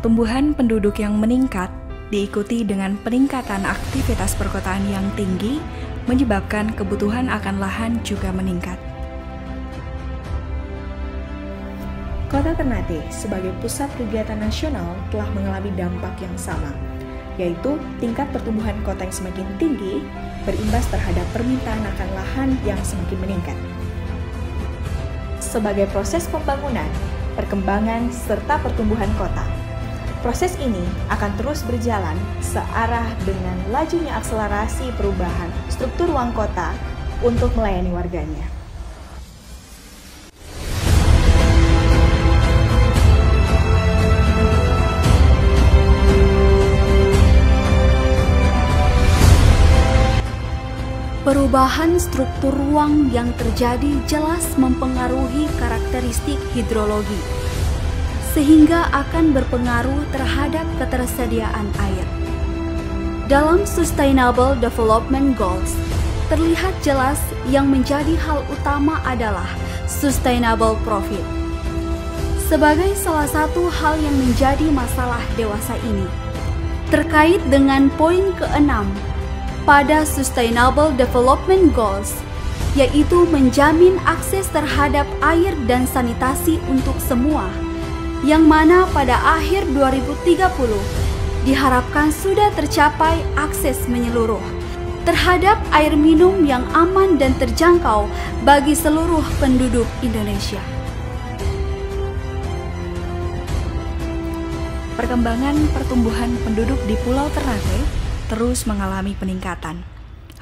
Pertumbuhan penduduk yang meningkat diikuti dengan peningkatan aktivitas perkotaan yang tinggi, menyebabkan kebutuhan akan lahan juga meningkat. Kota Ternate sebagai pusat kegiatan nasional telah mengalami dampak yang sama, yaitu tingkat pertumbuhan kota yang semakin tinggi berimbas terhadap permintaan akan lahan yang semakin meningkat. Sebagai proses pembangunan, perkembangan, serta pertumbuhan kota, proses ini akan terus berjalan searah dengan lajunya akselerasi perubahan struktur ruang kota untuk melayani warganya. Perubahan struktur ruang yang terjadi jelas mempengaruhi karakteristik hidrologi, sehingga akan berpengaruh terhadap ketersediaan air. Dalam Sustainable Development Goals, terlihat jelas yang menjadi hal utama adalah sustainable profit. Sebagai salah satu hal yang menjadi masalah dewasa ini, terkait dengan poin ke-6 pada Sustainable Development Goals, yaitu menjamin akses terhadap air dan sanitasi untuk semua, yang mana pada akhir 2030 diharapkan sudah tercapai akses menyeluruh terhadap air minum yang aman dan terjangkau bagi seluruh penduduk Indonesia. Perkembangan pertumbuhan penduduk di Pulau Ternate terus mengalami peningkatan.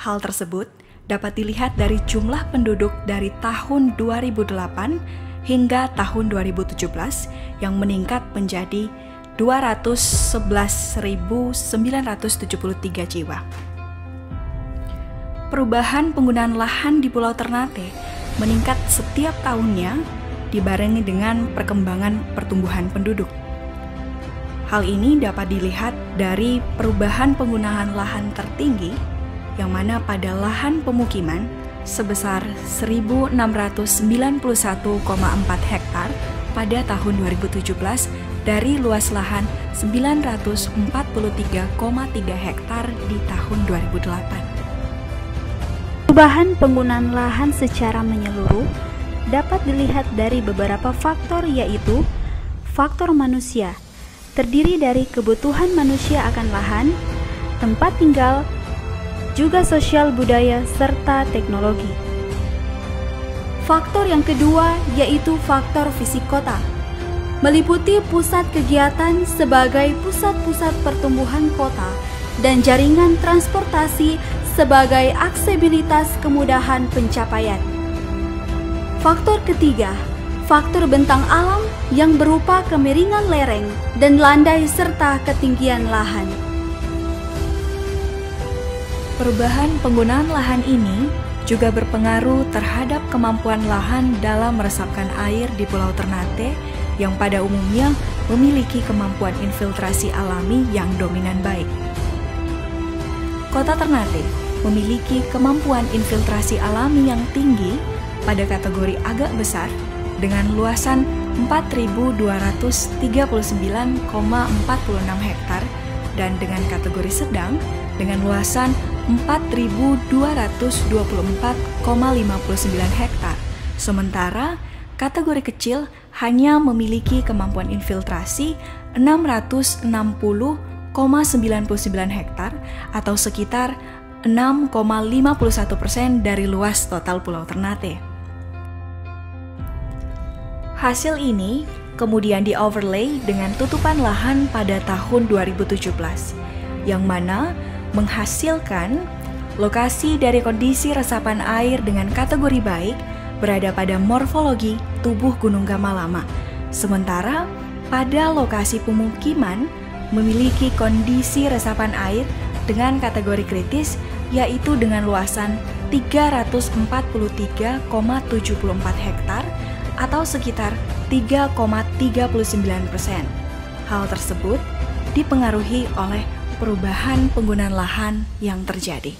Hal tersebut dapat dilihat dari jumlah penduduk dari tahun 2008 hingga tahun 2017 yang meningkat menjadi 211.973 jiwa. Perubahan penggunaan lahan di Pulau Ternate meningkat setiap tahunnya dibarengi dengan perkembangan pertumbuhan penduduk. Hal ini dapat dilihat dari perubahan penggunaan lahan tertinggi, yang mana pada lahan pemukiman sebesar 1.691,4 hektar pada tahun 2017 dari luas lahan 943,3 hektar di tahun 2008. Perubahan penggunaan lahan secara menyeluruh dapat dilihat dari beberapa faktor, yaitu faktor manusia, terdiri dari kebutuhan manusia akan lahan, tempat tinggal, juga sosial budaya, serta teknologi. Faktor yang kedua yaitu faktor fisik kota, meliputi pusat kegiatan sebagai pusat-pusat pertumbuhan kota dan jaringan transportasi sebagai aksesibilitas kemudahan pencapaian. Faktor ketiga, faktor bentang alam yang berupa kemiringan lereng dan landai serta ketinggian lahan. Perubahan penggunaan lahan ini juga berpengaruh terhadap kemampuan lahan dalam meresapkan air di Pulau Ternate yang pada umumnya memiliki kemampuan infiltrasi alami yang dominan baik. Kota Ternate memiliki kemampuan infiltrasi alami yang tinggi pada kategori agak besar dengan luasan 4.239,46 hektar dan dengan kategori sedang dengan luasan 4.224,59 hektar. Sementara kategori kecil hanya memiliki kemampuan infiltrasi 660,99 hektar atau sekitar 6,51% dari luas total Pulau Ternate. Hasil ini kemudian di-overlay dengan tutupan lahan pada tahun 2017, yang mana menghasilkan lokasi dari kondisi resapan air dengan kategori baik berada pada morfologi tubuh Gunung Gamalama, sementara pada lokasi pemukiman memiliki kondisi resapan air dengan kategori kritis, yaitu dengan luasan 343,74 hektar atau sekitar 3,39%. Hal tersebut dipengaruhi oleh perubahan penggunaan lahan yang terjadi.